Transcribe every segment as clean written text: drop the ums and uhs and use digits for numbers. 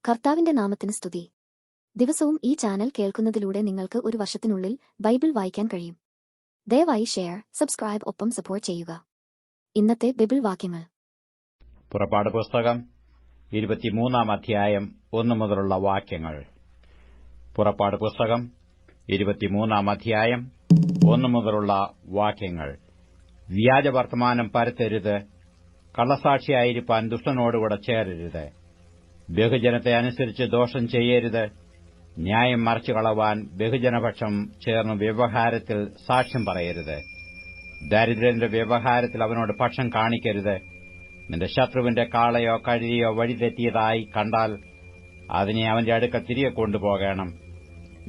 കർത്താവിന്റെ നാമത്തിന് സ്തുതി. ദിവസവും ഈ ചാനൽ കേൾക്കുന്നതിലൂടെ നിങ്ങൾക്ക് ഒരു വർഷത്തിനുള്ളിൽ ബൈബിൾ വായിക്കാൻ കഴിയും. ദയവായി ഷെയർ, സബ്സ്ക്രൈബ് ഒപ്പം സപ്പോർട്ട് ചെയ്യുക. ഇന്നത്തെ ബൈബിൾ വാക്യങ്ങൾ. പുറപ്പാട് പുസ്തകം 23 അധ്യായം 1 മുതലുള്ള വാക്യങ്ങൾ. പുറപ്പാട് പുസ്തകം 23 അധ്യായം 1 മുതലുള്ള വാക്യങ്ങൾ. വ്യാജവർത്തമാനം പരത്തരുത്, കള്ളസാക്ഷിയായിരിക്കാൻ ദുഷ്ടനോടുകൂടെ ചേരരുത്, ബഹുജനത്തെ അനുസരിച്ച് ദോഷം ചെയ്യരുത്, ന്യായം മറച്ചുകളവാൻ ബഹുജനപക്ഷം ചേർന്ന് വ്യവഹാരത്തിൽ സാക്ഷ്യം പറയരുത്, ദരിദ്രന്റെ വ്യവഹാരത്തിൽ അവനോട് പക്ഷം കാണിക്കരുത്, നിന്റെ ശത്രുവിന്റെ കാളയോ കഴുതിയോ വഴിതെറ്റിയതായി കണ്ടാൽ അതിനെ അവന്റെ അടുക്കൽ തിരികെ കൊണ്ടുപോകണം.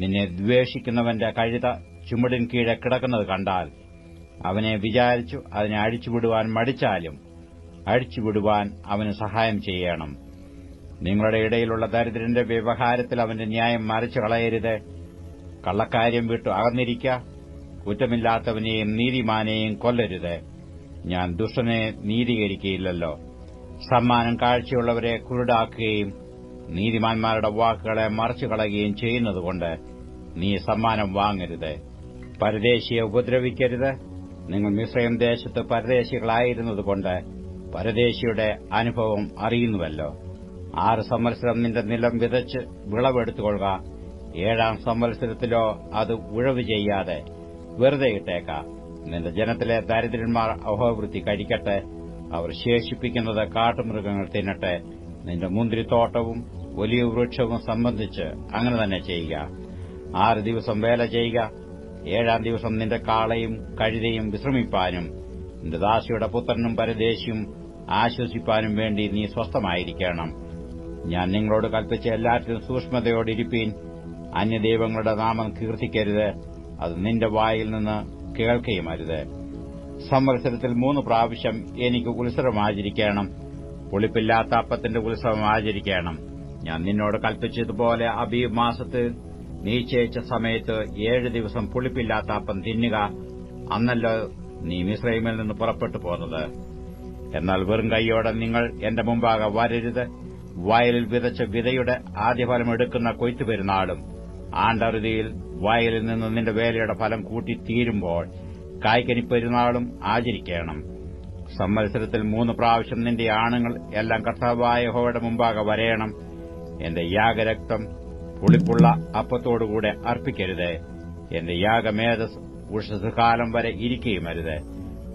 നിന്നെ ദ്വേഷിക്കുന്നവന്റെ കഴുത ചുമടിൻ കീഴെ കിടക്കുന്നത് കണ്ടാൽ അവനെ വിചാരിച്ചു അതിനെ അഴിച്ചുവിടുവാൻ മടിച്ചാലും അഴിച്ചുവിടുവാൻ അവന് സഹായം ചെയ്യണം. നിങ്ങളുടെ ഇടയിലുള്ള ദരിദ്രന്റെ വ്യവഹാരത്തിൽ അവന്റെ ന്യായം മറിച്ചു കളയരുത്. കള്ളക്കാര്യം വിട്ടു അകന്നിരിക്ക. കുറ്റമില്ലാത്തവനെയും നീതിമാനെയും കൊല്ലരുത്. ഞാൻ ദുഷ്ടനെ നീതീകരിക്കുകയില്ലല്ലോ. സമ്മാനം കാഴ്ചയുള്ളവരെ കുരുടാക്കുകയും നീതിമാന്മാരുടെ വാക്കുകളെ മറച്ചു കളയുകയും ചെയ്യുന്നതുകൊണ്ട് നീ സമ്മാനം വാങ്ങരുത്. പരദേശിയെ ഉപദ്രവിക്കരുത്. നിങ്ങൾ മിസ്രയീം ദേശത്ത് പരദേശികളായിരുന്നതുകൊണ്ട് പരദേശിയുടെ അനുഭവം അറിയുന്നുവല്ലോ. 6 സംവത്സരം നിന്റെ നിലം വിതച്ച് വിളവെടുത്തുകൊള്ളുക. 7-ാം സംവത്സരത്തിലോ അത് ഉഴവ് ചെയ്യാതെ വെറുതെ ഇട്ടേക്ക. നിന്റെ ജനത്തിലെ ദരിദ്രന്മാർ അഹോവൃത്തി കഴിക്കട്ടെ. അവർ ശേഷിപ്പിക്കുന്നത് കാട്ടുമൃഗങ്ങൾ തിന്നട്ടെ. നിന്റെ മുന്തിരിത്തോട്ടവും വലിയ വൃക്ഷവും സംബന്ധിച്ച് അങ്ങനെ തന്നെ ചെയ്യുക. 6 ദിവസം വേല ചെയ്യുക. 7-ാം ദിവസം നിന്റെ കാളയും കഴുതയും വിശ്രമിപ്പാനും നിന്റെ ദാസിയുടെ പുത്രനും പരദേശിയും ആശ്വസിപ്പാനും വേണ്ടി നീ സ്വസ്ഥമായിരിക്കണം. ഞാൻ നിങ്ങളോട് കൽപ്പിച്ച എല്ലാറ്റിലും സൂക്ഷ്മതയോടിരിപ്പീൻ. അന്യദൈവങ്ങളുടെ നാമം കീർത്തിക്കരുത്. അത് നിന്റെ വായിൽ നിന്ന് കേൾക്കുകയുമരുത്. സംവത്സരത്തിൽ 3 പ്രാവശ്യം എനിക്ക് ഉത്സവം ആചരിക്കണം. പുളിപ്പില്ലാത്ത അപ്പത്തിന്റെ ഉത്സവം ആചരിക്കണം. ഞാൻ നിന്നോട് കൽപ്പിച്ചതുപോലെ അബീബ് മാസത്തിൽ നിശ്ചയിച്ച സമയത്ത് 7 ദിവസം പുളിപ്പില്ലാത്ത അപ്പം തിന്നുക. അന്നല്ലോ നീ മിസ്രയീമിൽ നിന്ന് പുറപ്പെട്ടു പോന്നത്. എന്നാൽ വെറും കൈയോടെ നിങ്ങൾ എന്റെ മുമ്പാകെ വരരുത്. വയലിൽ വിതച്ച വിതയുടെ ആദ്യഫലം എടുക്കുന്ന കൊയ്ത്തു പെരുന്നാളും ആണ്ടറുതിയിൽ വയലിൽ നിന്ന് നിന്റെ വേലയുടെ ഫലം കൂട്ടി തീരുമ്പോൾ കായ്ക്കനി പെരുന്നാളും ആചരിക്കണം. സംവത്സരത്തിൽ 3 പ്രാവശ്യം നിന്റെ ആണുങ്ങൾ എല്ലാം കർത്താവായ യഹോവയുടെ മുമ്പാകെ വരയണം. എന്റെ യാഗരക്തം പുളിപ്പുള്ള അപ്പത്തോടുകൂടെ അർപ്പിക്കരുത്. എന്റെ യാഗമേധസ് ഉഷസ്സുകാലം വരെ ഇരിക്കുകയുമരുത്.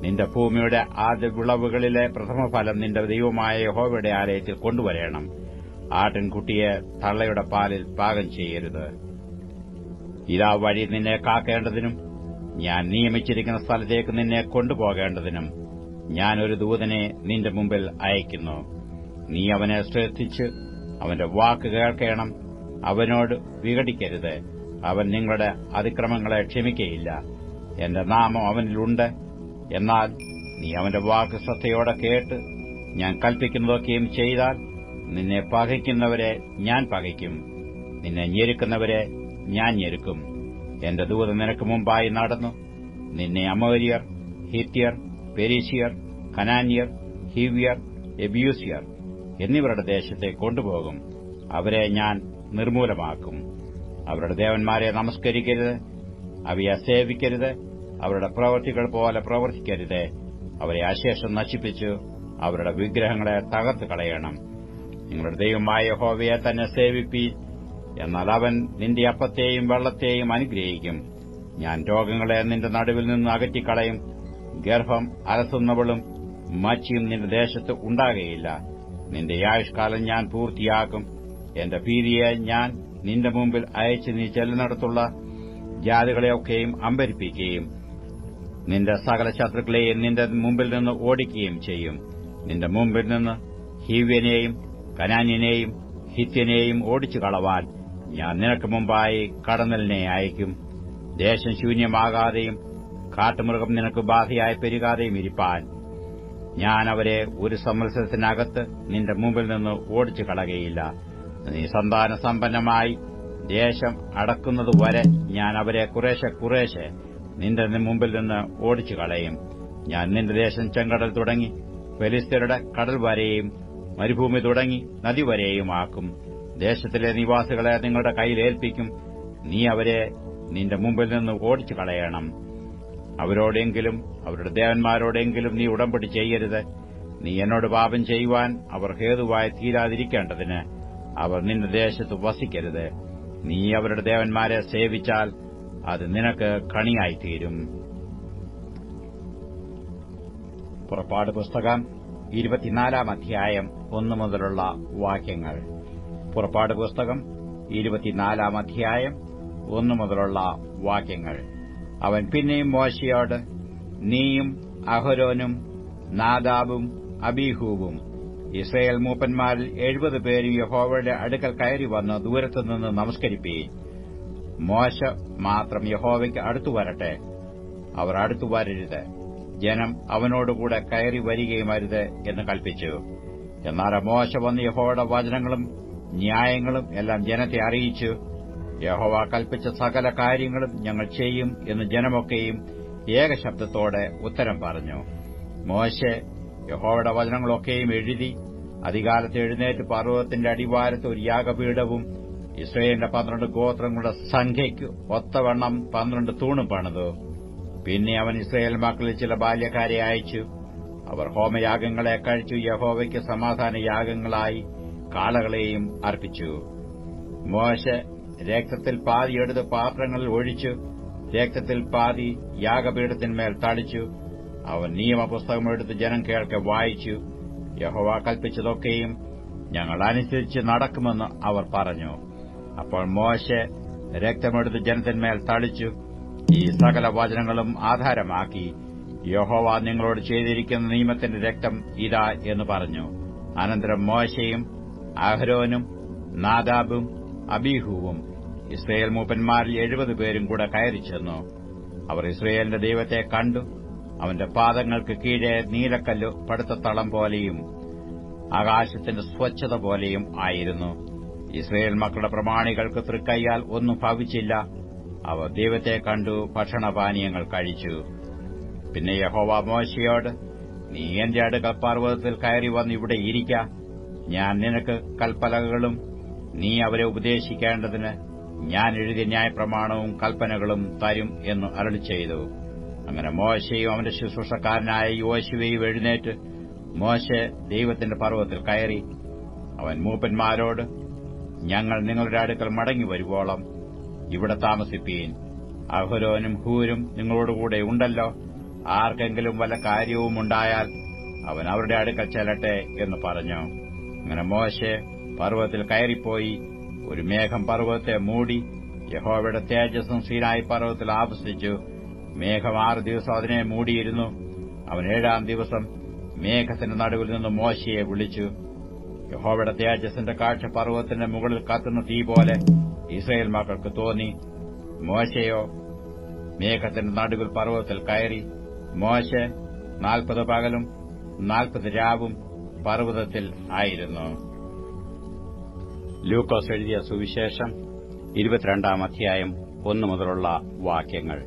നിന്റെ ഭൂമിയുടെ ആദ്യ വിളവുകളിലെ പ്രഥമഫലം നിന്റെ ദൈവമായ യഹോവയുടെ ആലയത്തിൽ കൊണ്ടുവരേണം. ആട്ടിൻകുട്ടിയെ തള്ളയുടെ പാലിൽ പാകം ചെയ്യരുത്. ഇതാ വഴി നിന്നെ കാക്കേണ്ടതിനും ഞാൻ നിയമിച്ചിരിക്കുന്ന സ്ഥലത്തേക്ക് നിന്നെ കൊണ്ടുപോകേണ്ടതിനും ഞാൻ ഒരു ദൂതനെ നിന്റെ മുമ്പിൽ അയക്കുന്നു. നീ അവനെ ശ്രദ്ധിച്ച് അവന്റെ വാക്ക് കേൾക്കണം. അവനോട് വിഘടിക്കരുത്. അവൻ നിങ്ങളുടെ അതിക്രമങ്ങളെ ക്ഷമിക്കയില്ല. എന്റെ നാമം അവനിലുണ്ട്. എന്നാൽ നീ അവന്റെ വാക്ക് ശ്രദ്ധയോടെ കേട്ട് ഞാൻ കൽപ്പിക്കുന്നതൊക്കെയും ചെയ്താൽ നിന്നെ പകയ്ക്കുന്നവരെ ഞാൻ പകയ്ക്കും, നിന്നെ ഞെരുക്കുന്നവരെ ഞാൻ ഞെരുക്കും. എന്റെ ദൂതൻ നിനക്ക് മുമ്പായി നടന്നു നിന്നെ അമോര്യർ, ഹിത്യർ, പെരീശിയർ, കനാന്യർ, ഹിവ്യർ, എബ്യൂസിയർ എന്നിവരുടെ ദേശത്തേക്ക് കൊണ്ടുപോകും. അവരെ ഞാൻ നിർമൂലമാക്കും. അവരുടെ ദേവന്മാരെ നമസ്കരിക്കരുത്, അവയെ സേവിക്കരുത്. അവരുടെ പ്രവൃത്തികൾ പോലെ പ്രവർത്തിക്കരുത്. അവരെ അശേഷം നശിപ്പിച്ചു അവരുടെ വിഗ്രഹങ്ങളെ തകർത്ത് കളയണം. നിങ്ങളുടെ ദൈവമായ യഹോവയെ തന്നെ സേവിപ്പീൻ. എന്നാൽ അവൻ നിന്റെ അപ്പത്തെയും വെള്ളത്തെയും അനുഗ്രഹിക്കും. ഞാൻ രോഗങ്ങളെ നിന്റെ നടുവിൽ നിന്ന് അകറ്റിക്കളയും. ഗർഭം അലസുന്നവളും മച്ചിയും നിന്റെ ദേശത്ത് ഉണ്ടാകുകയില്ല. നിന്റെ ആയുഷ്കാലം ഞാൻ പൂർത്തിയാക്കും. എന്റെ ഭീതിയെ ഞാൻ നിന്റെ മുമ്പിൽ അയച്ച് നീ ചെല്ലുന്നിടത്തുള്ള ജാതികളെയൊക്കെയും അമ്പരിപ്പിക്കുകയും നിന്റെ സകല ശത്രുക്കളെയും നിന്റെ മുമ്പിൽ നിന്ന് ഓടിക്കുകയും ചെയ്യും. നിന്റെ മുമ്പിൽ നിന്ന് ഹിവ്യനെയും കനാന്യനെയും ഹിത്യനെയും ഓടിച്ചു കളവാൻ ഞാൻ നിനക്ക് മുമ്പായി കടന്നലിനെ അയക്കും. ദേശം ശൂന്യമാകാതെയും കാട്ടുമൃഗം നിനക്ക് ബാധയായി പെരുകാതെയും ഇരിപ്പാൻ ഞാൻ അവരെ ഒരു സംവത്സരത്തിനകത്ത് നിന്റെ മുമ്പിൽ നിന്ന് ഓടിച്ചു കളകയില്ല. നീ സന്താന സമ്പന്നമായി ദേശം അടക്കുന്നതുവരെ ഞാൻ അവരെ കുറേശ്ശെ നിന്റെ മുമ്പിൽ നിന്ന് ഓടിച്ചു കളയും. ഞാൻ നിന്റെ ദേശം ചെങ്കടൽ തുടങ്ങി ഫെലിസ്ത്യരുടെ കടൽ വരെയും മരുഭൂമി തുടങ്ങി നദി വരെയും ആക്കും. ദേശത്തിലെ നിവാസികളെ നിങ്ങളുടെ കയ്യിൽ ഏൽപ്പിക്കും. നീ അവരെ നിന്റെ മുമ്പിൽ നിന്ന് ഓടിച്ചു കളയണം. അവരോടെങ്കിലും അവരുടെ ദേവന്മാരോടെങ്കിലും നീ ഉടമ്പടി ചെയ്യരുത്. നീ എന്നോട് പാപം ചെയ്യുവാൻ അവർ ഹേതുവായി തീരാതിരിക്കേണ്ടതിന് അവർ നിന്റെ ദേശത്ത് വസിക്കരുത്. നീ അവരുടെ ദേവന്മാരെ സേവിച്ചാൽ അത് നിനക്ക് കണിയായിത്തീരും. പുറപ്പാട് പുസ്തകം 24 അധ്യായം 1 മുതലുള്ള വാക്യങ്ങൾ. പുറപ്പാട് പുസ്തകം 24 അധ്യായം 1 മുതലുള്ള വാക്യങ്ങൾ. അവൻ പിന്നെയും മോശയോട്, നീയും അഹരോനും നാദാബും അബീഹൂവും ഇസ്രായേൽ മൂപ്പന്മാരിൽ 70 പേരും യഹോവയുടെ അടുക്കൽ കയറി വന്ന് ദൂരത്തുനിന്ന് നമസ്കരിപ്പീൻ. മോശ മാത്രം യഹോവയ്ക്ക് അടുത്തു വരട്ടെ, അവർ അടുത്തു വരരുത്. ജനം അവനോടുകൂടെ കയറി വരികയും അരുത് എന്ന് കൽപ്പിച്ചു. എന്നാൽ മോശ വന്ന് യഹോവയുടെ വചനങ്ങളും ന്യായങ്ങളും എല്ലാം ജനത്തെ അറിയിച്ചു. യഹോവ കൽപ്പിച്ച സകല കാര്യങ്ങളും ഞങ്ങൾ ചെയ്യും എന്ന് ജനമൊക്കെയും ഏകശബ്ദത്തോടെ ഉത്തരം പറഞ്ഞു. മോശെ യഹോവയുടെ വചനങ്ങളൊക്കെയും എഴുതി അതികാലത്ത് എഴുന്നേറ്റ് പർവ്വതത്തിന്റെ അടിവാരത്ത് ഒരു യാഗപീഠവും ഇസ്രായേലിന്റെ 12 ഗോത്രങ്ങളുടെ സംഖ്യയ്ക്ക് ഒത്തവണ്ണം 12 തൂണും പണിതു. പിന്നെ അവൻ ഇസ്രായേൽ മക്കളിൽ ചില ബാല്യക്കാരെ അയച്ചു. അവർ ഹോമയാഗങ്ങളെ കഴിച്ചു യഹോവയ്ക്ക് സമാധാന യാഗങ്ങളായി കാളകളെയും അർപ്പിച്ചു. മോശെ രക്തത്തിൽ പാതി എടുത്ത് പാത്രങ്ങളിൽ ഒഴിച്ചു, രക്തത്തിൽ പാതി യാഗപീഠത്തിന്മേൽ തളിച്ചു. അവൻ നിയമപുസ്തകം എടുത്ത് ജനം കേൾക്കെ വായിച്ചു. യഹോവ കൽപ്പിച്ചതൊക്കെയും ഞങ്ങൾ അനുസരിച്ച് നടക്കുമെന്ന് അവർ പറഞ്ഞു. അപ്പോൾ മോശെ രക്തമെടുത്ത് ജനത്തിന്മേൽ തളിച്ചു. ഈ സകല വചനങ്ങളും ആധാരമാക്കി യഹോവ നിങ്ങളോട് ചെയ്തിരിക്കുന്ന നിയമത്തിന്റെ രക്തം ഇതാ എന്ന് പറഞ്ഞു. അനന്തരം മോശയും അഹരോനും നാദാബും അബീഹൂവും ഇസ്രായേൽ മൂപ്പന്മാരിൽ 70 പേരും കൂടെ കയറിച്ചെന്നു. അവർ ഇസ്രായേലിന്റെ ദൈവത്തെ കണ്ടു. അവന്റെ പാദങ്ങൾക്ക് കീഴെ നീലക്കല്ല് പടുത്ത തളം പോലെയും ആകാശത്തിന്റെ സ്വച്ഛത പോലെയും ആയിരുന്നു. ഇസ്രായേൽ മക്കളുടെ പ്രമാണികൾക്ക് തൃക്കയ്യാൽ ഒന്നും ഭവിച്ചില്ല. അവർ ദൈവത്തെ കണ്ടു ഭക്ഷണപാനീയങ്ങൾ കഴിച്ചു. പിന്നെ യഹോവ മോശയോട്, നീ എന്റെ അടുക്കൽ പർവ്വതത്തിൽ കയറി വന്ന് ഇവിടെ ഇരിക്ക. ഞാൻ നിനക്ക് കൽപ്പലകളും നീ അവരെ ഉപദേശിക്കേണ്ടതിന് ഞാൻ എഴുതിയ ന്യായപ്രമാണവും കൽപ്പനകളും തരും എന്ന് അരുളിച്ചെയ്തു. അങ്ങനെ മോശയും അവന്റെ ശുശ്രൂഷക്കാരനായ യോശുവയും എഴുന്നേറ്റ് മോശെ ദൈവത്തിന്റെ പർവ്വതത്തിൽ കയറി. അവൻ മൂപ്പന്മാരോട്, ഞങ്ങൾ നിങ്ങളുടെ അടുക്കൽ മടങ്ങി വരുവോളം ഇവിടെ താമസിപ്പീൻ. അഹരോനും ഹൂരും നിങ്ങളോടുകൂടെ ഉണ്ടല്ലോ. ആർക്കെങ്കിലും വല്ല കാര്യവുമുണ്ടായാൽ അവൻ അവരുടെ അടുക്കൽ ചെല്ലട്ടെ എന്ന് പറഞ്ഞു. അങ്ങനെ മോശെ പർവ്വതത്തിൽ കയറിപ്പോയി. ഒരു മേഘം പർവ്വതത്തെ മൂടി. യഹോവയുടെ തേജസ്സും സീനായി പർവ്വതത്തിൽ ആവസിച്ചു. മേഘം 6 ദിവസം അതിനെ മൂടിയിരുന്നു. അവൻ 7-ാം ദിവസം മേഘത്തിന്റെ നടുവിൽ നിന്ന് മോശയെ വിളിച്ചു. യഹോവയുടെ തേജസ്സിന്റെ കാഴ്ച പർവ്വതത്തിന്റെ മുകളിൽ കത്തുന്ന തീ പോലെ ഇസ്രായേൽ മക്കൾക്ക് തോന്നി. മോശയോ മേഘത്തിന്റെ നടുവിൽ പർവ്വതത്തിൽ കയറി. മോശെ 40 പകലും 40 രാവും പർവ്വതത്തിൽ ആയിരുന്നു. ലൂക്കോസ് എഴുതിയ സുവിശേഷം 22 അധ്യായം 1 മുതലുള്ള വാക്യങ്ങൾ.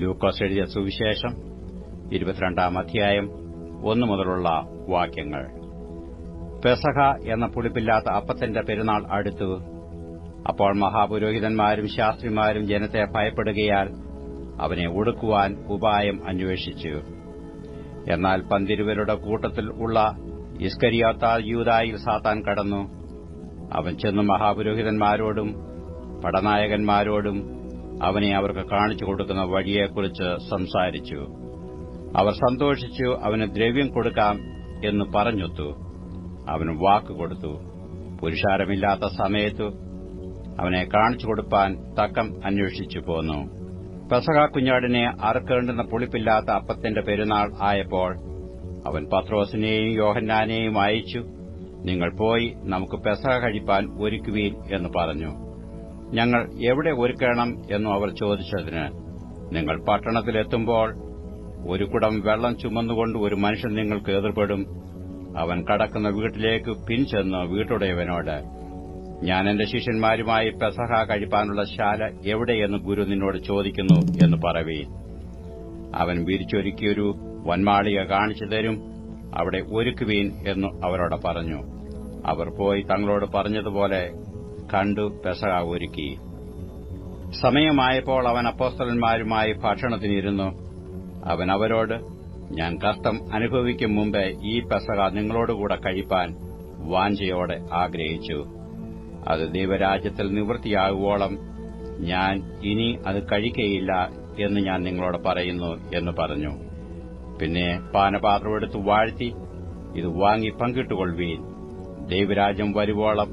ലൂക്കോസ് എഴുതിയ സുവിശേഷം 22 അധ്യായം 1 മുതലുള്ള വാക്യങ്ങൾ. പെസഹ എന്ന പുളിപ്പില്ലാത്ത അപ്പത്തിന്റെ പെരുന്നാൾ അടുത്തു. അപ്പോൾ മഹാപുരോഹിതന്മാരും ശാസ്ത്രിമാരും ജനത്തെ ഭയപ്പെടുകയാൽ അവനെ ഒടുക്കുവാൻ ഉപായം അന്വേഷിച്ചു. എന്നാൽ 12 കൂട്ടത്തിൽ ഉള്ള ഇസ്കരിയോത്താ യൂദായിൽ സാത്താൻ കടന്നു. അവൻ ചെന്ന് മഹാപുരോഹിതന്മാരോടും പടനായകന്മാരോടും അവനെ അവർക്ക് കാണിച്ചു കൊടുക്കുന്ന വഴിയെക്കുറിച്ച് സംസാരിച്ചു. അവർ സന്തോഷിച്ചു അവന് ദ്രവ്യം കൊടുക്കാം എന്ന് പറഞ്ഞൊത്തു. അവന് വാക്കുകൊടുത്തു. പുരുഷാരമില്ലാത്ത സമയത്തു അവനെ കാണിച്ചു കൊടുപ്പാൻ തക്കം അന്വേഷിച്ചു പോന്നു. പെസഹ കുഞ്ഞാടിനെ അറുക്കേണ്ടുന്ന പുളിപ്പില്ലാത്ത അപ്പത്തിന്റെ പെരുന്നാൾ ആയപ്പോൾ അവൻ പത്രോസിനെയും യോഹന്നാനെയും അയച്ചു. നിങ്ങൾ പോയി നമുക്ക് പെസഹ കഴിപ്പാൻ ഒരുക്കുവീൻ എന്ന് പറഞ്ഞു. ഞങ്ങൾ എവിടെ ഒരുക്കണം എന്നു അവർ ചോദിച്ചതിന്, നിങ്ങൾ പട്ടണത്തിലെത്തുമ്പോൾ ഒരു കുടം വെള്ളം ചുമന്നുകൊണ്ട് ഒരു മനുഷ്യൻ നിങ്ങൾക്ക് എതിർപ്പെടും. അവൻ കടക്കുന്ന വീട്ടിലേക്ക് പിൻചെന്ന് വീട്ടുടയവനോട്, ഞാൻ എന്റെ ശിഷ്യന്മാരുമായി പെസഹ കഴിപ്പാനുള്ള ശാല എവിടെയെന്ന് ഗുരു നിന്നോട് ചോദിക്കുന്നു എന്ന് പറവീൻ. അവൻ വിരിച്ചൊരുക്കിയൊരു വന്മാളിക കാണിച്ചു തരും, അവിടെ ഒരുക്കുവീൻ എന്നു അവരോട് പറഞ്ഞു. അവർ പോയി തങ്ങളോട് പറഞ്ഞതുപോലെ കണ്ടു പെസഹ ഒരുക്കി. സമയമായപ്പോൾ അവൻ അപ്പോസ്തലന്മാരുമായി ഭക്ഷണത്തിനിരുന്നു. അവൻ അവരോട്, ഞാൻ കഷ്ടം അനുഭവിക്കും മുമ്പേ ഈ പെസഹ നിങ്ങളോടുകൂടെ കഴിപ്പാൻ വാഞ്ചയോടെ ആഗ്രഹിച്ചു. അത് ദൈവരാജ്യത്തിൽ നിവൃത്തിയാകുവോളം ഞാൻ ഇനി അത് കഴിക്കയില്ല എന്ന് ഞാൻ നിങ്ങളോട് പറയുന്നു എന്ന് പറഞ്ഞു. പിന്നെ പാനപാത്രം എടുത്ത് വാഴ്ത്തി, ഇത് വാങ്ങി പങ്കിട്ടുകൊള്ളുവീൻ. ദൈവരാജ്യം വരുവോളം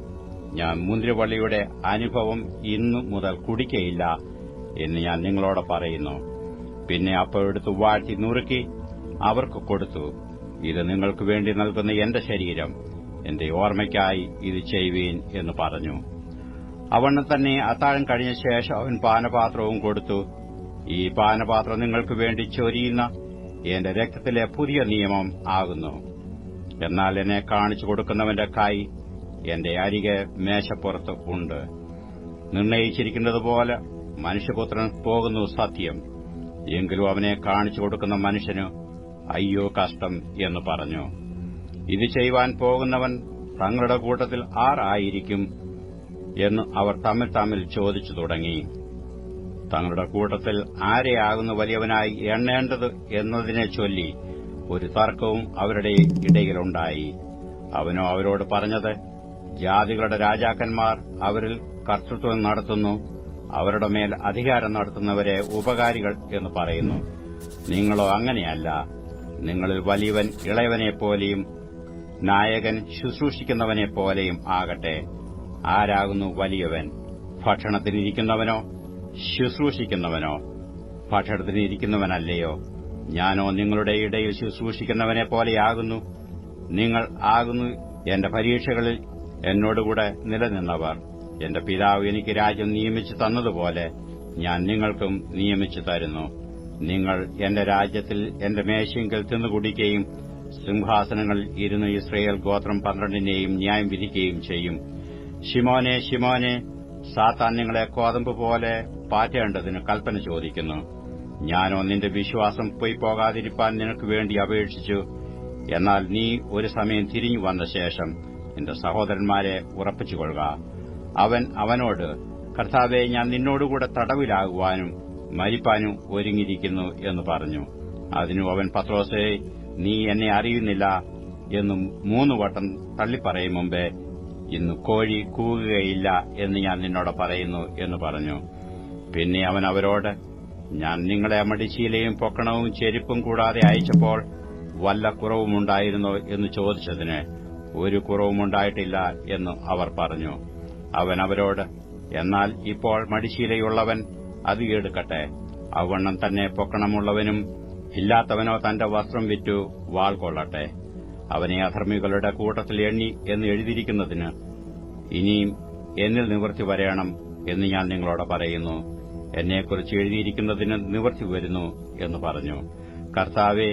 ഞാൻ മുന്തിരിവള്ളിയുടെ അനുഭവം ഇന്നു മുതൽ കുടിക്കയില്ല എന്ന് ഞാൻ നിങ്ങളോട് പറയുന്നു. പിന്നെ അപ്പം എടുത്ത് വാഴ്ത്തി നുറുക്കി അവർക്ക് കൊടുത്തു. ഇത് നിങ്ങൾക്ക് വേണ്ടി നൽകുന്ന എന്റെ ശരീരം, എന്റെ ഓർമ്മയ്ക്കായി ഇത് ചെയ്യുവീൻ എന്ന് പറഞ്ഞു. അവണ്ണം തന്നെ അത്താഴം കഴിഞ്ഞ ശേഷം അവൻ പാനപാത്രവും കൊടുത്തു. ഈ പാനപാത്രം നിങ്ങൾക്ക് വേണ്ടി ചൊരിയുന്ന എന്റെ രക്തത്തിലെ പുതിയ നിയമം ആകുന്നു. എന്നാൽ എന്നെ കാണിച്ചു കൊടുക്കുന്നവന്റെ കൈ എന്റെ അരികെ മേശപ്പുറത്ത് ഉണ്ട്. നിർണയിച്ചിരിക്കുന്നതുപോലെ മനുഷ്യപുത്രൻ പോകുന്നു സത്യം. എങ്കിലും അവനെ കാണിച്ചു കൊടുക്കുന്ന മനുഷ്യന് അയ്യോ കഷ്ടം എന്ന് പറഞ്ഞു. ഇത് ചെയ്യുവാൻ പോകുന്നവൻ തങ്ങളുടെ കൂട്ടത്തിൽ ആരായിരിക്കും എന്ന് അവർ തമ്മിൽ ചോദിച്ചു തുടങ്ങി. തങ്ങളുടെ കൂട്ടത്തിൽ ആരെയാകുന്നു വലിയവനായി എണ്ണേണ്ടത് എന്നതിനെ ചൊല്ലി ഒരു തർക്കവും അവരുടെ ഇടയിലുണ്ടായി. അവനോ അവരോട് പറഞ്ഞത്, ജാതികളുടെ രാജാക്കന്മാർ അവരിൽ കർത്തൃത്വം നടത്തുന്നു, അവരുടെ മേൽ അധികാരം നടത്തുന്നവരെ ഉപകാരികൾ എന്ന് പറയുന്നു. നിങ്ങളോ അങ്ങനെയല്ല. നിങ്ങളിൽ വലിയവൻ ഇളയവനെപ്പോലെയും നായകൻ ശുശ്രൂഷിക്കുന്നവനെപ്പോലെയും ആകട്ടെ. ആരാകുന്നു വലിയവൻ? ഭക്ഷണത്തിനിരിക്കുന്നവനോ ശുശ്രൂഷിക്കുന്നവനോ? ഭക്ഷണത്തിനിരിക്കുന്നവനല്ലയോ? ഞാനോ നിങ്ങളുടെ ഇടയിൽ ശുശ്രൂഷിക്കുന്നവനെപ്പോലെയാകുന്നു. നിങ്ങൾ ആകുന്നു എന്റെ പരീക്ഷകളിൽ എന്നോടുകൂടെ നിലനിന്നവർ. എന്റെ പിതാവ് എനിക്ക് രാജ്യം നിയമിച്ചു തന്നതുപോലെ ഞാൻ നിങ്ങൾക്കും നിയമിച്ചു തരുന്നു. നിങ്ങൾ എന്റെ രാജ്യത്തിൽ എന്റെ മേശയെങ്കിൽ തിന്നുകുടിക്കുകയും സിംഹാസനങ്ങളിൽ ഇരുന്ന് ഇസ്രയേൽ ഗോത്രം 12 ന്യായം വിധിക്കുകയും ചെയ്യും. ശിമോനെ, ശിമോനെ, സാത്താൻ നിങ്ങളെ കോതമ്പ് പോലെ പാറ്റേണ്ടതിന് കൽപ്പന ചോദിക്കുന്നു. ഞാനോ നിന്റെ വിശ്വാസം പോകാതിരിപ്പാൻ നിനക്ക് വേണ്ടി അപേക്ഷിച്ചു. എന്നാൽ നീ ഒരു സമയം തിരിഞ്ഞു വന്ന ശേഷം നിന്റെ സഹോദരന്മാരെ ഉറപ്പിച്ചുകൊള്ളുക. അവൻ അവനോട്, കർത്താവേ, ഞാൻ നിന്നോടുകൂടെ തടവിലാകുവാനും മരിപ്പാനും ഒരുങ്ങിയിരിക്കുന്നു എന്ന് പറഞ്ഞു. അതിനു അവൻ, പത്രോസേ, നീ എന്നെ അറിയുന്നില്ല എന്നും 3 വട്ടം തള്ളിപ്പറയും മുമ്പേ ഇന്ന് കോഴി കൂകുകയില്ല എന്ന് ഞാൻ നിന്നോട് പറയുന്നു എന്ന് പറഞ്ഞു. പിന്നെ അവൻ അവരോട്, ഞാൻ നിങ്ങളെ മടിശീലയും പൊക്കണവും ചെരുപ്പും കൂടാതെ അയച്ചപ്പോൾ വല്ല കുറവുമുണ്ടായിരുന്നോ എന്ന് ചോദിച്ചതിന് ഒരു കുറവുമുണ്ടായിട്ടില്ല എന്ന് അവർ പറഞ്ഞു. അവൻ അവരോട്, എന്നാൽ ഇപ്പോൾ മടിശീലയുള്ളവൻ അത് എടുക്കട്ടെ. അവണ്ണം തന്നെ പൊക്കണമുള്ളവനും ഇല്ലാത്തവനോ തന്റെ വസ്ത്രം വിറ്റു വാൾ കൊള്ളട്ടെ. അവനെ അധർമ്മികളുടെ കൂട്ടത്തിൽ എണ്ണി എന്ന് എഴുതിയിരിക്കുന്നതിന് ഇനിയും എന്നിൽ നിവൃത്തി വരേണം എന്ന് ഞാൻ നിങ്ങളോട് പറയുന്നു. എന്നെക്കുറിച്ച് എഴുതിയിരിക്കുന്നതിന് നിവൃത്തി വരുന്നു എന്ന് പറഞ്ഞു. കർത്താവേ,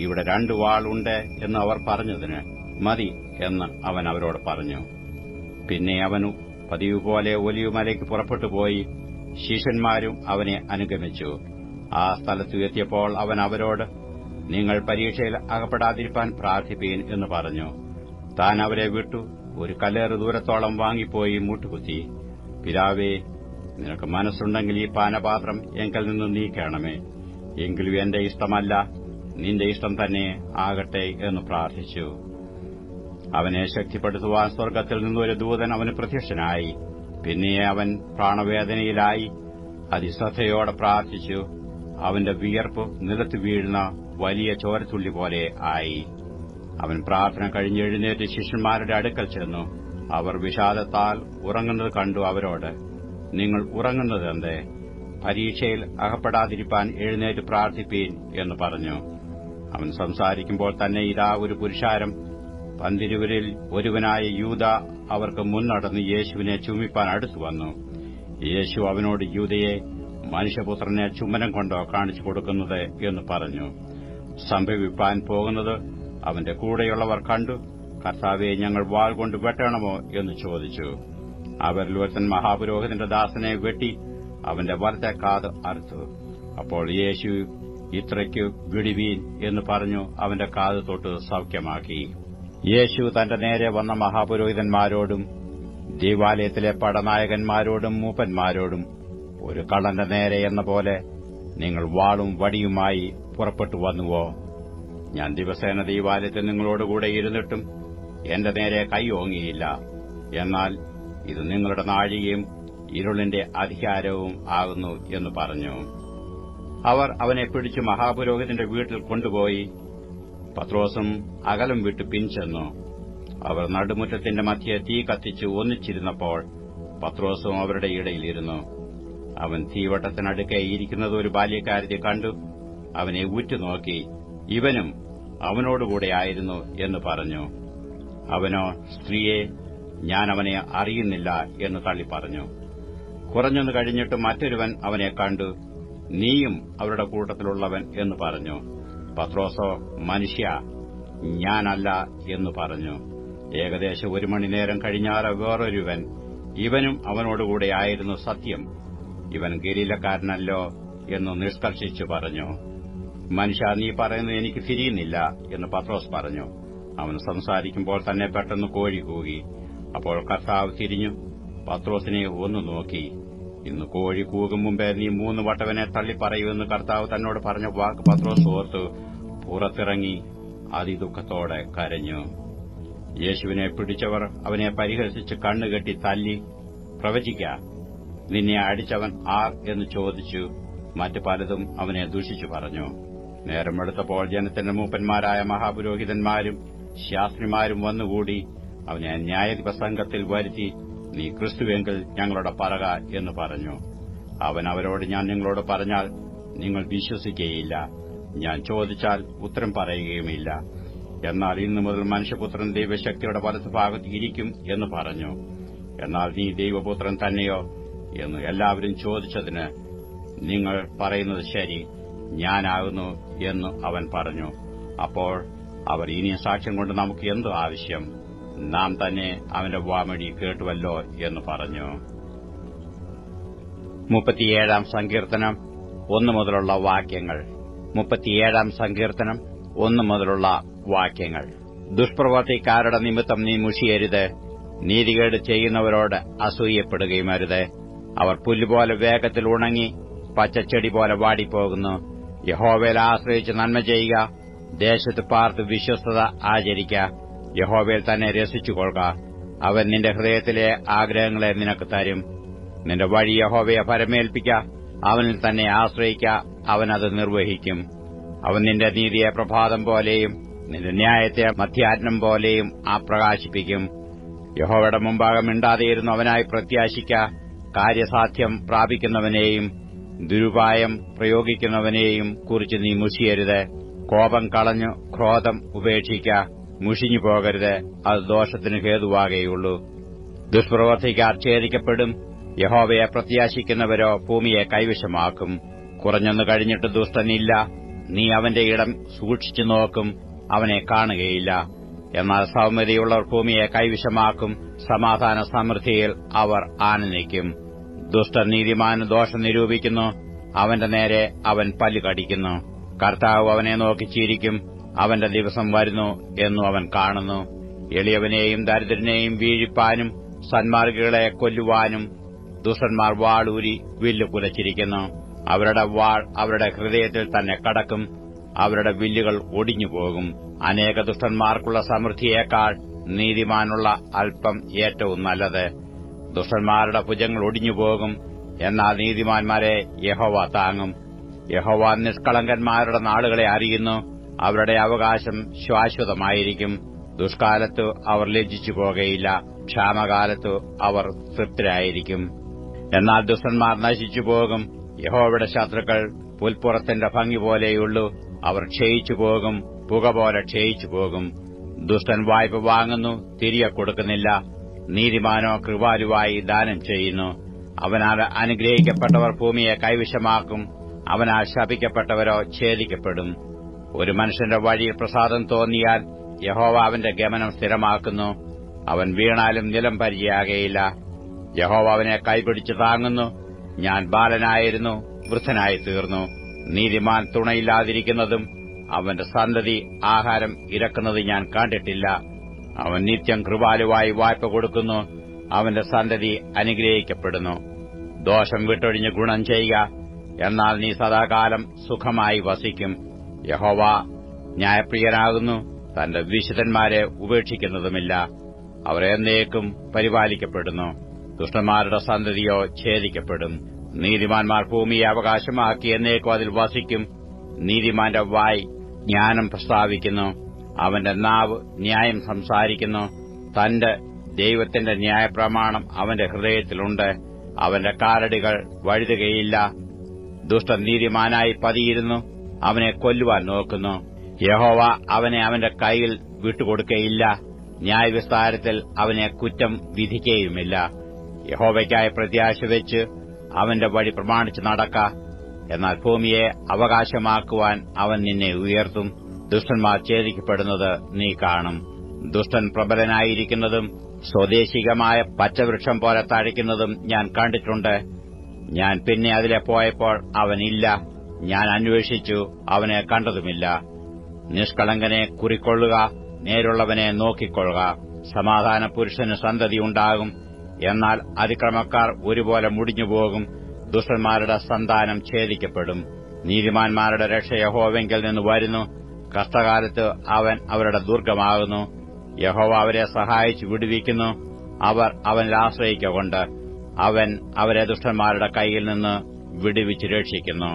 ഇവിടെ 2 വാളുണ്ട് എന്ന് അവർ പറഞ്ഞതിന് മതി എന്ന് അവൻ അവരോട് പറഞ്ഞു. പിന്നെ അവനു പതിവ് പോലെ ഒലിവുമലയ്ക്ക് പുറപ്പെട്ടുപോയി. ശിഷ്യന്മാരും അവനെ അനുഗമിച്ചു. ആ സ്ഥലത്ത് എത്തിയപ്പോൾ അവൻ അവരോട്, നിങ്ങൾ പരീക്ഷയിൽ അകപ്പെടാതിരിപ്പാൻ പ്രാർത്ഥിപ്പീൻ എന്ന് പറഞ്ഞു. താൻ അവരെ വിട്ടു ഒരു കല്ലേറ് ദൂരത്തോളം വാങ്ങിപ്പോയി മുട്ടുകുത്തി, പിതാവേ, നിനക്ക് മനസ്സുണ്ടെങ്കിൽ ഈ പാനപാത്രം എങ്കിൽ നിന്ന് നീക്കണമേ. എങ്കിലും എന്റെ ഇഷ്ടമല്ല, നിന്റെ ഇഷ്ടം തന്നെ ആകട്ടെ എന്ന് പ്രാർത്ഥിച്ചു. അവനെ ശക്തിപ്പെടുത്തുവാൻ സ്വർഗ്ഗത്തിൽ നിന്നൊരു ദൂതൻ അവന് പ്രത്യക്ഷനായി. പിന്നെ അവൻ പ്രാണവേദനയിലായി അതിശ്രദ്ധയോടെ പ്രാർത്ഥിച്ചു. അവന്റെ വിയർപ്പ് നിലത്ത് വീഴുന്ന വലിയ ചോരത്തുള്ളി പോലെ ആയി. അവൻ പ്രാർത്ഥന കഴിഞ്ഞെഴുന്നേറ്റ് ശിഷ്യന്മാരുടെ അടുക്കൽ ചെന്നു. അവർ വിഷാദത്താൽ ഉറങ്ങുന്നത് കണ്ടു അവരോട്, നിങ്ങൾ ഉറങ്ങുന്നതെന്തേ? പരീക്ഷയിൽ അകപ്പെടാതിരിപ്പാൻ എഴുന്നേറ്റ് പ്രാർത്ഥിപ്പീൻ എന്ന് പറഞ്ഞു. അവൻ സംസാരിക്കുമ്പോൾ തന്നെ ഇതാ ഒരു പുരുഷാരം 12 ഒരുവനായ യൂദ അവർക്ക് മുന്നടന്ന് യേശുവിനെ ചുംബിപ്പാൻ അടുത്തു വന്നു. യേശു അവനോട്, യൂദയെ, മനുഷ്യപുത്രനെ ചുംബനം കൊണ്ടോ കാണിച്ചു കൊടുക്കുന്നത് എന്ന് പറഞ്ഞു. സംഭവിപ്പാൻ പോകുന്നത് അവന്റെ കൂടെയുള്ളവർ കണ്ടു. കർത്താവെ, ഞങ്ങൾ വാൾ കൊണ്ട് വെട്ടണമോ എന്ന് ചോദിച്ചു. അവരിൽ ഒരുത്തൻ മഹാപുരോഹിതന്റെ ദാസനെ വെട്ടി അവന്റെ വലത്തെ കാത് അറുത്തു. അപ്പോൾ യേശു, ഇത്രയ്ക്ക് വിടുവീൻ എന്ന് പറഞ്ഞു അവന്റെ കാത് തൊട്ട് സൌഖ്യമാക്കി. യേശു തന്റെ നേരെ വന്ന മഹാപുരോഹിതന്മാരോടും ദൈവാലയത്തിലെ പടനായകന്മാരോടും മൂപ്പന്മാരോടും, ഒരു കള്ളന്റെ നേരെ എന്ന പോലെ നിങ്ങൾ വാളും വടിയുമായി പുറപ്പെട്ടു വന്നുവോ? ഞാൻ ദിവസേന ദൈവാലയത്തിൽ നിങ്ങളോടുകൂടെ ഇരുന്നിട്ടും എന്റെ നേരെ കൈ ഓങ്ങിയില്ല. എന്നാൽ ഇത് നിങ്ങളുടെ നാഴികയും ഇരുളിന്റെ അധികാരവും ആകുന്നു എന്ന് പറഞ്ഞു. അവർ അവനെ പിടിച്ചു മഹാപുരോഹിതന്റെ വീട്ടിൽ കൊണ്ടുപോയി. പത്രോസും അകലം വിട്ട് പിൻചെന്നു. അവർ നടുമുറ്റത്തിന്റെ മധ്യേ തീ കത്തിച്ച് ഒന്നിച്ചിരുന്നപ്പോൾ പത്രോസും അവരുടെ ഇടയിലിരുന്നു. അവൻ തീവട്ടത്തിനടുക്കെ ഇരിക്കുന്നത് ഒരു ബാല്യക്കാരത്തെ കണ്ടു. അവനെ ഉറ്റുനോക്കി, ഇവനും അവനോടുകൂടെ ആയിരുന്നു എന്ന് പറഞ്ഞു. അവനോ, സ്ത്രീയെ, ഞാൻ അവനെ അറിയുന്നില്ല എന്ന് തള്ളിപ്പറഞ്ഞു. കുറഞ്ഞൊന്നു കഴിഞ്ഞിട്ട് മറ്റൊരുവൻ അവനെ കണ്ടു, നീയും അവരുടെ കൂട്ടത്തിലുള്ളവൻ എന്ന് പറഞ്ഞു. പത്രോസോ, മനുഷ്യ, ഞാനല്ല എന്ന് പറഞ്ഞു. ഏകദേശം 1 മണിനേരം കഴിഞ്ഞാറ് വേറൊരുവൻ, ഇവനും അവനോടുകൂടെ ആയിരുന്നു, സത്യം, ഇവൻ ഗലീലക്കാരനല്ലോ എന്ന് നിഷ്കർഷിച്ചു പറഞ്ഞു. മനുഷ്യ, നീ പറയുന്നത് എനിക്ക് തിരിയുന്നില്ല എന്ന് പത്രോസ് പറഞ്ഞു. അവൻ സംസാരിക്കുമ്പോൾ തന്നെ പെട്ടെന്ന് കോഴി കൂകി. അപ്പോൾ കർത്താവ് തിരിഞ്ഞു പത്രോസിനെ ഒന്നു നോക്കി. ഇന്ന് കോഴി കൂകും മുമ്പേ നീ 3 വട്ടവനെ തള്ളിപ്പറയുമെന്ന് കർത്താവ് തന്നോട് പറഞ്ഞ വാക്ക് പത്രോസ് ഓർത്തു പുറത്തിറങ്ങി അതിദുഃഖത്തോടെ കരഞ്ഞു. യേശുവിനെ പിടിച്ചവർ അവനെ പരിഹസിച്ച് കണ്ണുകെട്ടി തല്ലി, പ്രവചിക്ക, നിന്നെ അടിച്ചവൻ ആർ എന്ന് ചോദിച്ചു. മറ്റു പലതും അവനെ ദൂഷിച്ചു പറഞ്ഞു. നേരം വെളുത്തപ്പോൾ ജനത്തിന്റെ മൂപ്പന്മാരായ മഹാപുരോഹിതന്മാരും ശാസ്ത്രിമാരും വന്നുകൂടി അവനെ ന്യായാധിപസംഘത്തിൽ വരുത്തി, നീ ക്രിസ്തുവെങ്കിൽ ഞങ്ങളോട് പറക എന്ന് പറഞ്ഞു. അവൻ അവരോട്, ഞാൻ നിങ്ങളോട് പറഞ്ഞാൽ നിങ്ങൾ വിശ്വസിക്കുകയില്ല, ഞാൻ ചോദിച്ചാൽ ഉത്തരം പറയുകയുമില്ല. എന്നാൽ ഇന്നു മുതൽ മനുഷ്യപുത്രൻ ദൈവശക്തിയുടെ വലത്തുഭാഗത്ത് ഇരിക്കും എന്ന് പറഞ്ഞു. എന്നാൽ നീ ദൈവപുത്രൻ തന്നെയോ എന്ന് എല്ലാവരും ചോദിച്ചതിന്, നിങ്ങൾ പറയുന്നത് ശരി, ഞാനാകുന്നു എന്ന് അവൻ പറഞ്ഞു. അപ്പോൾ അവർ, ഇനിയും സാക്ഷ്യം കൊണ്ട് നമുക്ക് എന്തു ആവശ്യം? നാം തന്നെ അവന്റെ വാമൊഴി കേട്ടുവല്ലോ എന്ന് പറഞ്ഞു. 37-ാം സങ്കീർത്തനം 1 മുതലുള്ള വാക്യങ്ങൾ. 37-ാം സങ്കീർത്തനം 1 മുതലുള്ള വാക്യങ്ങൾ. ദുഷ്പ്രവർത്തിക്കാരുടെ നിമിത്തം നീ മുഷിയരുത്, നീതികേട് ചെയ്യുന്നവരോട് അസൂയപ്പെടുകയുമരുത്. അവർ പുല്ലുപോലെ വേഗത്തിൽ ഉണങ്ങി പച്ചച്ചെടി പോലെ വാടിപ്പോകുന്നു. യഹോവയിൽ ആശ്രയിച്ച് നന്മ ചെയ്യുക, ദേശത്ത് പാർത്ത് വിശ്വസ്തത ആചരിക്ക. യഹോവയിൽ തന്നെ രസിച്ചുകൊള്ളുക, അവൻ നിന്റെ ഹൃദയത്തിലെ ആഗ്രഹങ്ങളെ നിനക്ക് തരും. നിന്റെ വഴി യഹോവയെ ഭരമേൽപ്പിക്ക, അവനിൽ തന്നെ ആശ്രയിക്ക, അവനത് നിർവഹിക്കും. അവൻ നിന്റെ നീതിയെ പ്രഭാതം പോലെയും നിന്റെ ന്യായത്തെ മധ്യാഹ്നം പോലെയും പ്രകാശിപ്പിക്കും. യഹോവയുടെ മുമ്പാകെ മിണ്ടാതെയിരുന്നു അവനായി പ്രത്യാശിക്ക. കാര്യസാധ്യം പ്രാപിക്കുന്നവനെയും ദുരുപായം പ്രയോഗിക്കുന്നവനെയും കുറിച്ച് നീ മുഷിയരുത്. കോപം കളഞ്ഞു ക്രോധം ഉപേക്ഷിക്ക, മുഷിഞ്ഞു പോകരുത്, അത് ദോഷത്തിന് ഹേതുവാകെയുള്ളൂ. ദുഷ്പ്രവർത്തിക്കാർ ഛേദിക്കപ്പെടും, യഹോവയെ പ്രത്യാശിക്കുന്നവരോ ഭൂമിയെ കൈവശമാക്കും. കുറഞ്ഞൊന്നു കഴിഞ്ഞിട്ട് ദുഷ്ടനില്ല, നീ അവന്റെ ഇടം സൂക്ഷിച്ചു നോക്കും, അവനെ കാണുകയില്ല. എന്നാൽ സൗമ്യതയുള്ളവർ ഭൂമിയെ കൈവശമാക്കും, സമാധാന സമൃദ്ധിയിൽ അവർ ആനന്ദിക്കും. ദുഷ്ടൻ നീതിമാന് ദോഷം നിരൂപിക്കുന്നു, അവന്റെ നേരെ അവൻ പല്ല് കടിക്കുന്നു. കർത്താവ് അവനെ നോക്കി ചിരിക്കും, അവന്റെ ദിവസം വരുന്നു എന്നു അവൻ കാണുന്നു. എളിയവനെയും ദരിദ്രനെയും വീഴിപ്പാനും സന്മാർഗികളെ കൊല്ലുവാനും ദുഷ്ടന്മാർ വാളൂരി വില്ല് കുലച്ചിരിക്കുന്നു. അവരുടെ വാൾ അവരുടെ ഹൃദയത്തിൽ തന്നെ കടക്കും, അവരുടെ വില്ലുകൾ ഒടിഞ്ഞുപോകും. അനേക ദുഷ്ടന്മാർക്കുള്ള സമൃദ്ധിയേക്കാൾ നീതിമാനുള്ള അല്പം ഏറ്റവും നല്ലത്. ദുഷ്ടന്മാരുടെ ഭുജങ്ങൾ ഒടിഞ്ഞുപോകും, എന്നാൽ നീതിമാന്മാരെ യഹോവ താങ്ങും. യഹോവ നിഷ്കളങ്കന്മാരുടെ നാളുകളെ അറിയുന്നു, അവരുടെ അവകാശം ശാശ്വതമായിരിക്കും. ദുഷ്കാലത്തു അവർ ലജ്ജിച്ചു പോകയില്ല, ക്ഷാമകാലത്തു അവർ തൃപ്തരായിരിക്കും. എന്നാൽ ദുഷ്ടന്മാർ നശിച്ചുപോകും. യഹോവയുടെ ശത്രുക്കൾ പുൽപ്പുറത്തിന്റെ ഭംഗി പോലെയുള്ളൂ, അവർ ക്ഷയിച്ചു പോകും, പുക പോലെ ക്ഷയിച്ചു പോകും. ദുഷ്ടൻ വായ്പ വാങ്ങുന്നു, തിരികെ കൊടുക്കുന്നില്ല. നീതിമാനോ കൃപാലുവായി ദാനം ചെയ്യുന്നു. അവനാൽ അനുഗ്രഹിക്കപ്പെട്ടവർ ഭൂമിയെ കൈവശമാക്കും, അവനാൽ ശപിക്കപ്പെട്ടവരോ ഛേദിക്കപ്പെടും. ഒരു മനുഷ്യന്റെ വഴിയിൽ പ്രസാദം തോന്നിയാൽ യഹോവ അവന്റെ ഗമനം സ്ഥിരമാക്കുന്നു. അവൻ വീണാലും നിലം പരിചയാകയില്ല. യഹോവ അവനെ കൈപിടിച്ച് താങ്ങുന്നു. ഞാൻ ബാലനായിരുന്നു, വൃദ്ധനായി തീർന്നു. നീതിമാൻ തുണയില്ലാതിരിക്കുന്നതും അവന്റെ സന്തതി ആഹാരം ഇരക്കുന്നത് ഞാൻ കണ്ടിട്ടില്ല. അവൻ നിത്യം കൃപാലുവായി വായ്പ കൊടുക്കുന്നു. അവന്റെ സന്തതി അനുഗ്രഹിക്കപ്പെടുന്നു. ദോഷം വിട്ടൊഴിഞ്ഞ് ഗുണം ചെയ്യുക, എന്നാൽ നീ സദാകാലം സുഖമായി വസിക്കും. യഹോവ ന്യായപ്രിയനാകുന്നു, തന്റെ വിശുദ്ധന്മാരെ ഉപേക്ഷിക്കുന്നതുമില്ല. അവർ എന്നേക്കും പരിപാലിക്കപ്പെടുന്നു. ദുഷ്ടന്മാരുടെ സന്തതിയോ ഛേദിക്കപ്പെടും. നീതിമാന്മാർ ഭൂമിയെ അവകാശമാക്കി എന്നേക്കും അതിൽ വസിക്കും. നീതിമാന്റെ വായ് ജ്ഞാനം പ്രസ്താവിക്കുന്നു, അവന്റെ നാവ് ന്യായം സംസാരിക്കുന്നു. തന്റെ ദൈവത്തിന്റെ ന്യായപ്രമാണം അവന്റെ ഹൃദയത്തിലുണ്ട്. അവന്റെ കാലടികൾ വഴുതുകയില്ല. ദുഷ്ടൻ നീതിമാനായി പതിയിരുന്നു, അവനെ കൊല്ലുവാൻ നോക്കുന്നു. യഹോവ അവനെ അവന്റെ കൈയിൽ വിട്ടുകൊടുക്കയില്ല. ന്യായവിസ്താരത്തിൽ അവനെ കുറ്റം വിധിക്കുകയുമില്ല. യഹോവയ്ക്കായി പ്രത്യാശ വെച്ച് അവന്റെ വഴി പ്രമാണിച്ച് നടക്ക. എന്നാൽ ഭൂമിയെ അവകാശമാക്കുവാൻ അവൻ നിന്നെ ഉയർത്തും. ദുഷ്ടന്മാർ ഛേദിക്കപ്പെടുന്നത് നീ കാണും. ദുഷ്ടൻ പ്രബലനായിരിക്കുന്നതും സ്വദേശികമായ പച്ചവൃക്ഷം പോലെ തഴയ്ക്കുന്നതും ഞാൻ കണ്ടിട്ടുണ്ട്. ഞാൻ പിന്നെ അതിലെ പോയപ്പോൾ അവനില്ല. ഞാൻ അന്വേഷിച്ചു, അവനെ കണ്ടതുമില്ല. നിഷ്കളങ്കനെ കുറിക്കൊള്ളുക, നേരുള്ളവനെ നോക്കിക്കൊള്ളുക. സമാധാന പുരുഷന് സന്തതിയുണ്ടാകും, എന്നാൽ അതിക്രമക്കാർ ഒരുപോലെ മുടിഞ്ഞുപോകും. ദുഷ്ടന്മാരുടെ സന്താനം ഛേദിക്കപ്പെടും. നീതിമാന്മാരുടെ രക്ഷ യഹോവെങ്കിൽ നിന്ന് വരുന്നു. കഷ്ടകാലത്ത് അവൻ അവരുടെ ദുർഗമാകുന്നു. യഹോവ അവരെ സഹായിച്ചു വിടുവിക്കുന്നു. അവർ അവനിൽ ആശ്രയിക്കൊണ്ട് അവൻ അവരെ ദുഷ്ടന്മാരുടെ കൈയിൽ നിന്ന് വിടുവിച്ച് രക്ഷിക്കുന്നു.